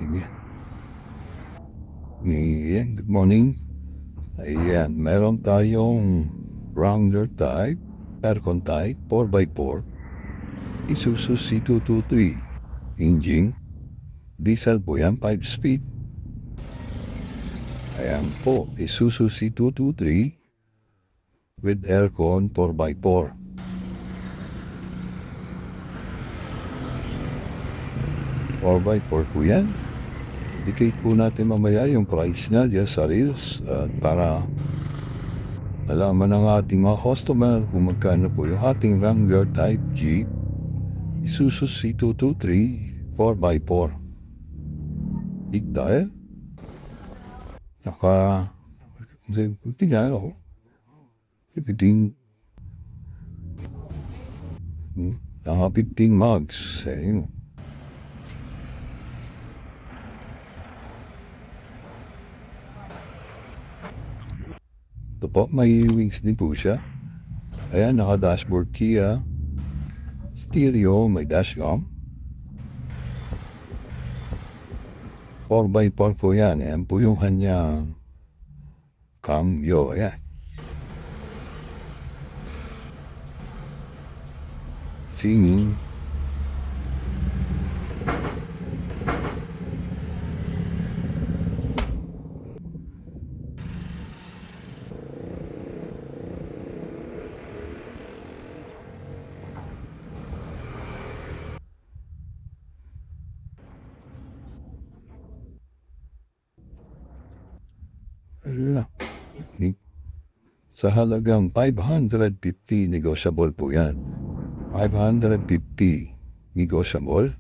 Ayan. Ayan, good morning. Ayan, meron tayong Wrangler type, aircon type, 4x4, Isuzu C223, engine, diesel po yan, 5 speed. Ayan po, Isuzu C223 with aircon 4x4. By 4 po yan. Indicate po natin mamaya yung price niya dyan sa Reels at para alaman ng ating mga customer kung magkano po yung ating Wrangler Type Jeep Isuzu C223 4x4. Big tire. Naka tingnan ako. 15 naka 15 mugs. Ayun. Ito po, may wings din po siya. Ayan, naka-dashboard Kia. Stereo, may dashcam. 4x4 po yan. Ayan po yung kanyang cambio. Ayan. Singing. Ala. Sa halagang 550 negotiable po yan. 550 negotiable.